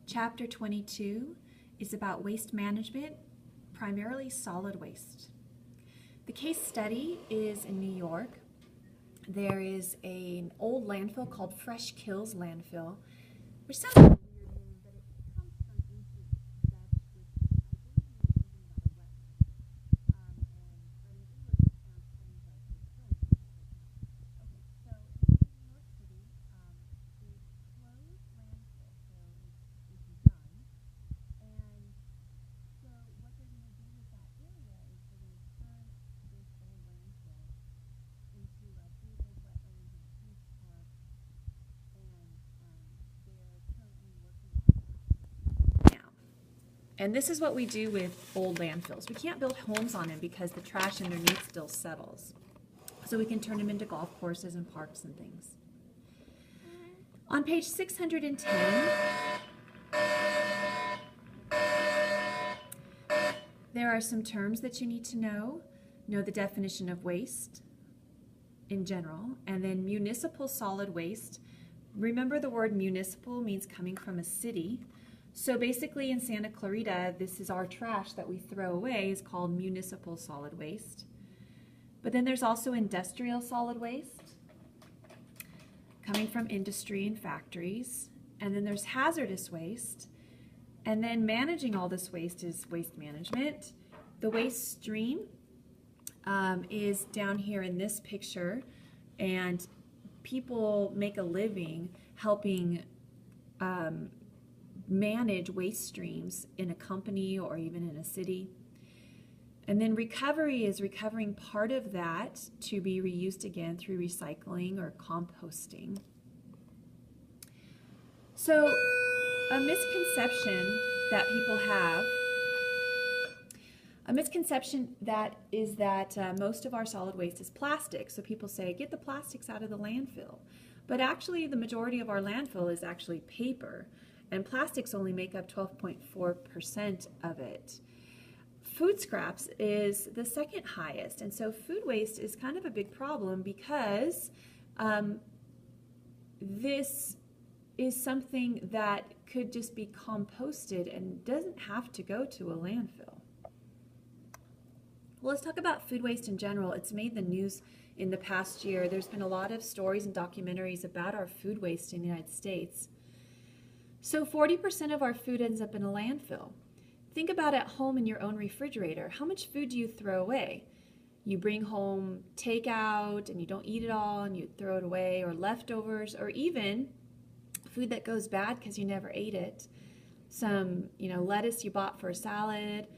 Chapter 22 is about waste management, primarily solid waste. The case study is in New York. There is an old landfill called Fresh Kills Landfill, which sounds like a weird name, but it comes from ancient Dutch, which I believe means something about a wetland. But in English, it sounds strange, like it's killing people. Okay, so in New York City, it's closed landfill, so it's done. And so what they're going to do with that area is they're going to turn this old landfill into a big old wetland and a huge park, and they're currently working on that now. And this is what we do with old landfills. We can't build homes on them because the trash underneath still settles. So we can turn them into golf courses and parks and things. On page 610, there are some terms that you need to know. Know the definition of waste in general, and then municipal solid waste. Remember, the word municipal means coming from a city. So basically in Santa Clarita, this is our trash that we throw away is called municipal solid waste. But then there's also industrial solid waste, coming from industry and factories. And then there's hazardous waste. And then managing all this waste is waste management. The waste stream is down here in this picture, and people make a living helping manage waste streams in a company or even in a city. And then recovery is recovering part of that to be reused again through recycling or composting. So a misconception that people have, is that most of our solid waste is plastic. So people say, get the plastics out of the landfill. But actually the majority of our landfill is actually paper, and plastics only make up 12.4% of it. Food scraps is the second highest, and so food waste is kind of a big problem because this is something that could just be composted and doesn't have to go to a landfill. Well, let's talk about food waste in general. It's made the news in the past year. There's been a lot of stories and documentaries about our food waste in the United States. So 40% of our food ends up in a landfill. Think about at home in your own refrigerator. How much food do you throw away? You bring home takeout and you don't eat it all and you throw it away, or leftovers, or even food that goes bad because you never ate it. Some, lettuce you bought for a salad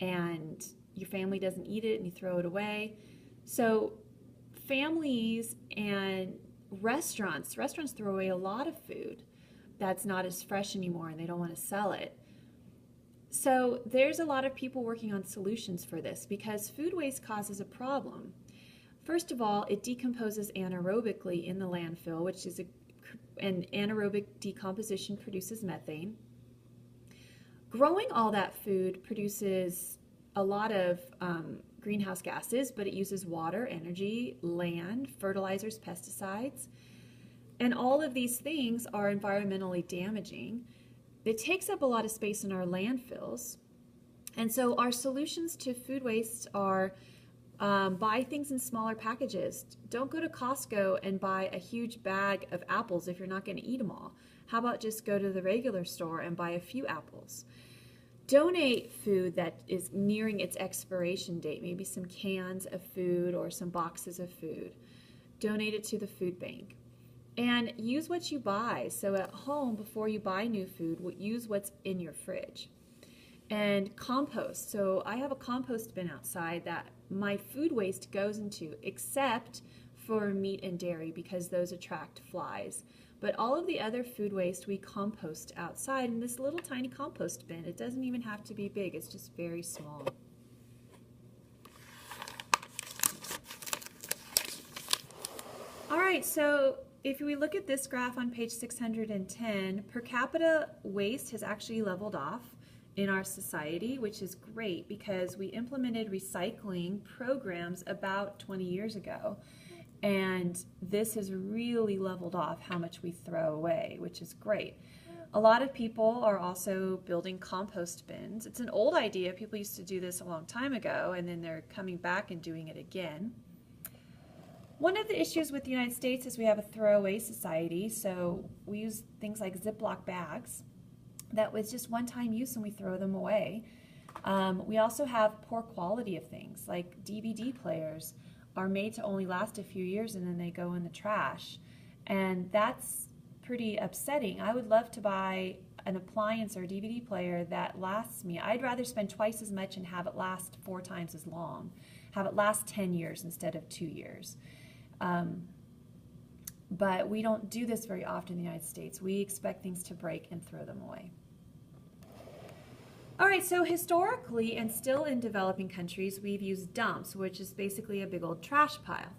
and your family doesn't eat it and you throw it away. So families and restaurants throw away a lot of food that's not as fresh anymore and they don't want to sell it. So there's a lot of people working on solutions for this because food waste causes a problem. First of all, it decomposes anaerobically in the landfill, which is an anaerobic decomposition produces methane. Growing all that food produces a lot of greenhouse gases, but it uses water, energy, land, fertilizers, pesticides, and all of these things are environmentally damaging. It takes up a lot of space in our landfills, and so our solutions to food waste are buy things in smaller packages. Don't go to Costco and buy a huge bag of apples if you're not going to eat them all. How about just go to the regular store and buy a few apples? Donate food that is nearing its expiration date, maybe some cans of food or some boxes of food. Donate it to the food bank. And use what you buy. So at home, before you buy new food, use what's in your fridge. And compost. So I have a compost bin outside that my food waste goes into, except for meat and dairy because those attract flies. But all of the other food waste we compost outside in this little tiny compost bin. It doesn't even have to be big, it's just very small. All right, so if we look at this graph on page 610, per capita waste has actually leveled off in our society, which is great because we implemented recycling programs about 20 years ago. And this has really leveled off how much we throw away, which is great. A lot of people are also building compost bins. It's an old idea. People used to do this a long time ago, and then they're coming back and doing it again. One of the issues with the United States is we have a throwaway society, so we use things like Ziploc bags that was just one-time use and we throw them away. We also have poor quality of things, like DVD players are made to only last a few years and then they go in the trash. And that's pretty upsetting. I would love to buy an appliance or a DVD player that lasts me. I'd rather spend twice as much and have it last 4 times as long, have it last 10 years instead of 2 years. But we don't do this very often in the United States. We expect things to break and throw them away. All right, so historically and still in developing countries, we've used dumps, which is basically a big old trash pile.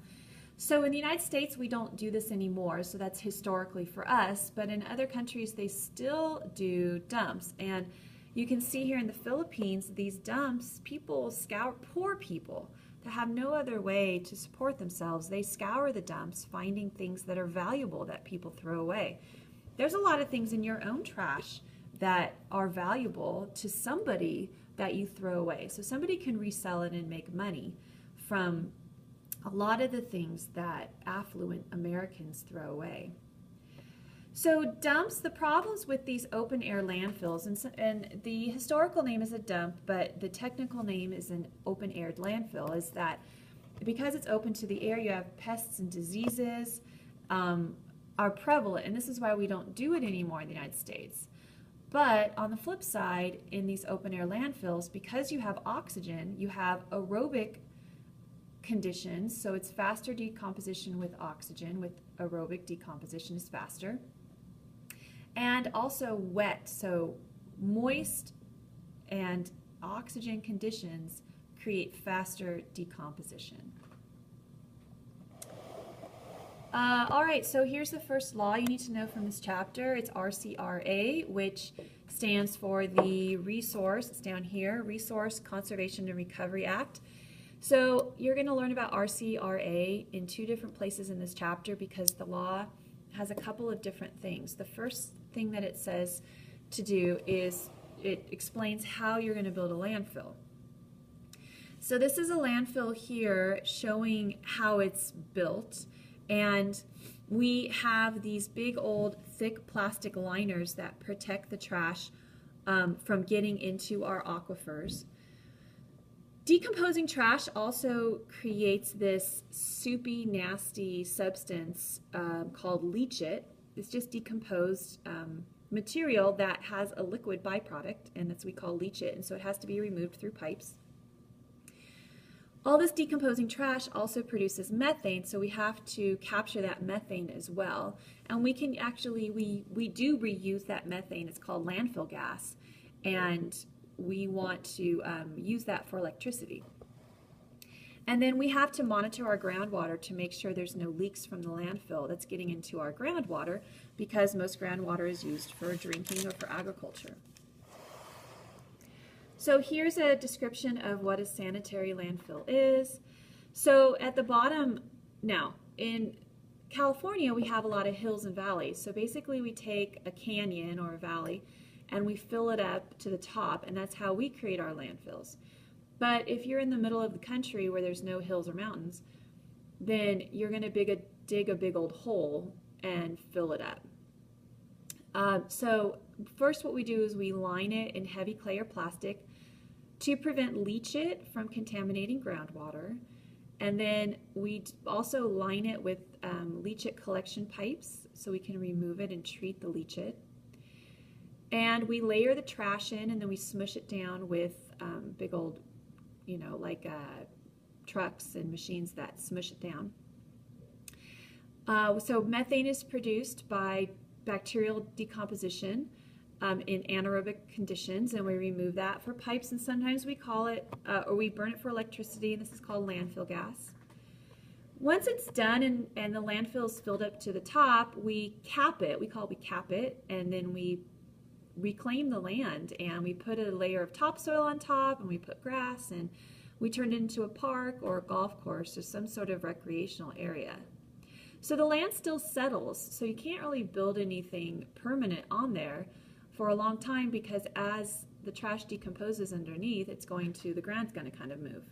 So in the United States, we don't do this anymore, so that's historically for us, but in other countries, they still do dumps. And you can see here in the Philippines, these dumps, people scour, poor people that have no other way to support themselves, they scour the dumps, finding things that are valuable that people throw away. There's a lot of things in your own trash that are valuable to somebody that you throw away. So somebody can resell it and make money from a lot of the things that affluent Americans throw away. So dumps, the problems with these open air landfills, and the historical name is a dump, but the technical name is an open air landfill, is that because it's open to the air, you have pests and diseases are prevalent, and this is why we don't do it anymore in the United States. But on the flip side, in these open air landfills, because you have oxygen, you have aerobic conditions, so it's faster decomposition with oxygen, with aerobic decomposition is faster. And also wet, so moist and oxygen conditions create faster decomposition. All right, so here's the first law you need to know from this chapter. It's RCRA, which stands for the Resource, it's down here, Resource Conservation and Recovery Act. So you're going to learn about RCRA in 2 different places in this chapter because the law has a couple of different things. The first thing that it says to do is it explains how you're going to build a landfill. So this is a landfill here showing how it's built, and we have these big old thick plastic liners that protect the trash from getting into our aquifers. Decomposing trash also creates this soupy, nasty substance called leachate. It's just decomposed material that has a liquid byproduct, and that's what we call leachate, and so it has to be removed through pipes. All this decomposing trash also produces methane, so we have to capture that methane as well. And we can actually, we do reuse that methane. It's called landfill gas, and we want to use that for electricity. And then we have to monitor our groundwater to make sure there's no leaks from the landfill that's getting into our groundwater, because most groundwater is used for drinking or for agriculture. So here's a description of what a sanitary landfill is. So at the bottom, now in California we have a lot of hills and valleys. So basically we take a canyon or a valley and we fill it up to the top, and that's how we create our landfills. But if you're in the middle of the country where there's no hills or mountains, then you're going to dig a big old hole and fill it up. So first what we do is we line it in heavy clay or plastic to prevent leachate from contaminating groundwater. And then we also line it with leachate collection pipes so we can remove it and treat the leachate. And we layer the trash in, and then we smush it down with big old, like trucks and machines that smush it down. So methane is produced by bacterial decomposition in anaerobic conditions, and we remove that for pipes, and sometimes we call it, or we burn it for electricity, and this is called landfill gas. Once it's done and the landfill is filled up to the top, we cap it, we cap it, and then we reclaim the land, and we put a layer of topsoil on top, and we put grass, and we turn it into a park or a golf course or some sort of recreational area. So the land still settles, so you can't really build anything permanent on there for a long time, because as the trash decomposes underneath, the ground's going to kind of move.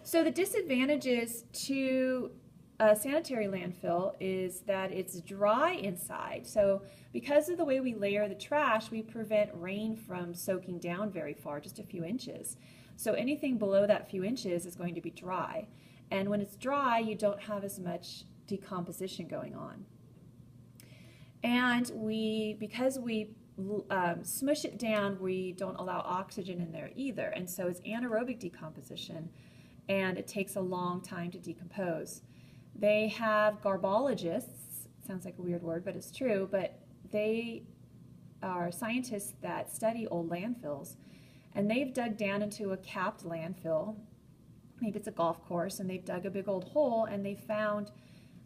So the disadvantages to a sanitary landfill is that it's dry inside. So because of the way we layer the trash, we prevent rain from soaking down very far, just a few inches. So anything below that few inches is going to be dry. And when it's dry, you don't have as much decomposition going on. And because we smush it down, we don't allow oxygen in there either. And so it's anaerobic decomposition, and it takes a long time to decompose. They have garbologists, sounds like a weird word, but it's true, but they are scientists that study old landfills, and they've dug down into a capped landfill. Maybe it's a golf course, and they've dug a big old hole, and they found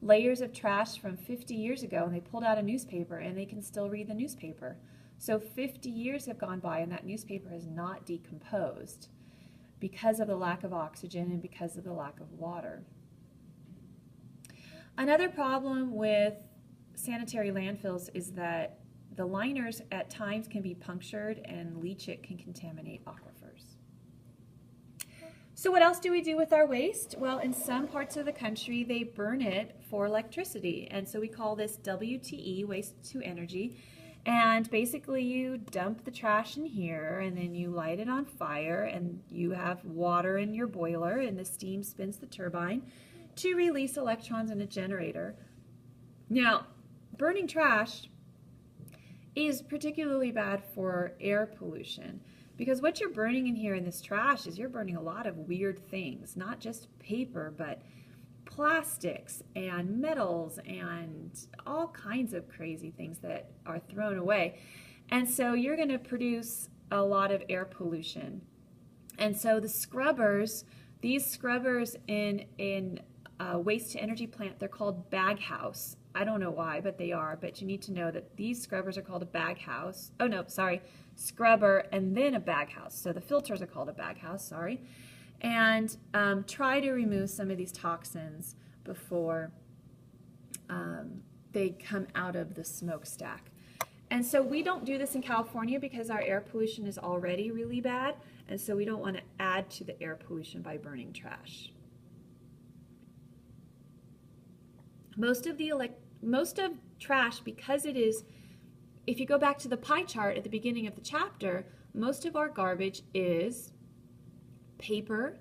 layers of trash from 50 years ago, and they pulled out a newspaper, and they can still read the newspaper. So 50 years have gone by, and that newspaper has not decomposed because of the lack of oxygen and because of the lack of water. Another problem with sanitary landfills is that the liners at times can be punctured, and leachate can contaminate aquifers. So what else do we do with our waste? Well, in some parts of the country, they burn it for electricity. And so we call this WTE, waste-to-energy. And basically you dump the trash in here, and then you light it on fire, and you have water in your boiler, and the steam spins the turbine to release electrons in a generator. Now, burning trash is particularly bad for air pollution, because what you're burning in here in this trash is you're burning a lot of weird things, not just paper, but plastics and metals and all kinds of crazy things that are thrown away. And so you're going to produce a lot of air pollution. And so the scrubbers, these scrubbers in a waste-to-energy plant, they're called baghouse. I don't know why, but they are. But you need to know that these scrubbers are called a baghouse. Oh, no, sorry. Scrubber and then a baghouse. So the filters are called a baghouse, sorry. And try to remove some of these toxins before they come out of the smokestack. And so we don't do this in California because our air pollution is already really bad. And so we don't want to add to the air pollution by burning trash. Most of trash, because it is, if you go back to the pie chart at the beginning of the chapter, most of our garbage is paper,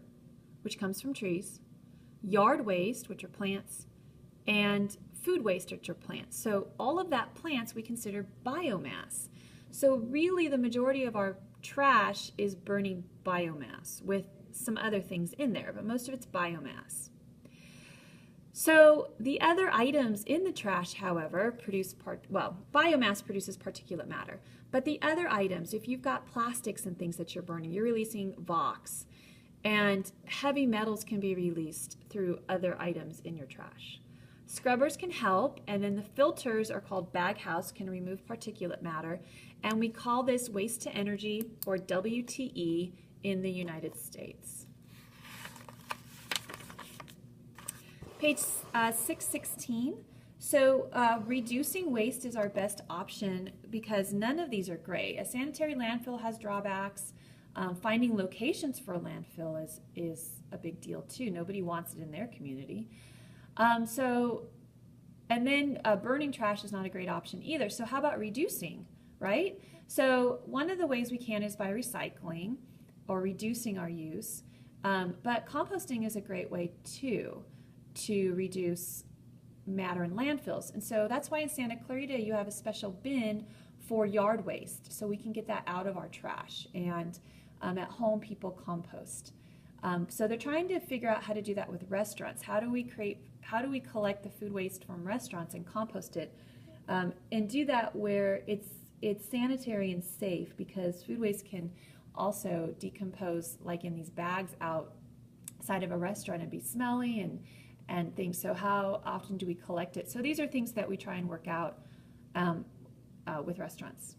which comes from trees, yard waste, which are plants, and food waste, which are plants. So all of that plants we consider biomass. So really the majority of our trash is burning biomass with some other things in there, but most of it's biomass. So the other items in the trash, however, biomass produces particulate matter. But the other items, if you've got plastics and things that you're burning, you're releasing VOx. And heavy metals can be released through other items in your trash. Scrubbers can help, and then the filters are called baghouse, can remove particulate matter. And we call this waste to energy, or WTE, in the United States. Page 616. So reducing waste is our best option because none of these are great. A sanitary landfill has drawbacks. Finding locations for a landfill is a big deal too. Nobody wants it in their community. And then burning trash is not a great option either. So how about reducing, right? So one of the ways we can is by recycling or reducing our use. But composting is a great way too, to reduce matter in landfills. And so that's why in Santa Clarita you have a special bin for yard waste, so we can get that out of our trash. And at home people compost. So they're trying to figure out how to do that with restaurants. How do we collect the food waste from restaurants and compost it, and do that where it's sanitary and safe, because food waste can also decompose like in these bags outside of a restaurant and be smelly and things. So how often do we collect it? So these are things that we try and work out with restaurants.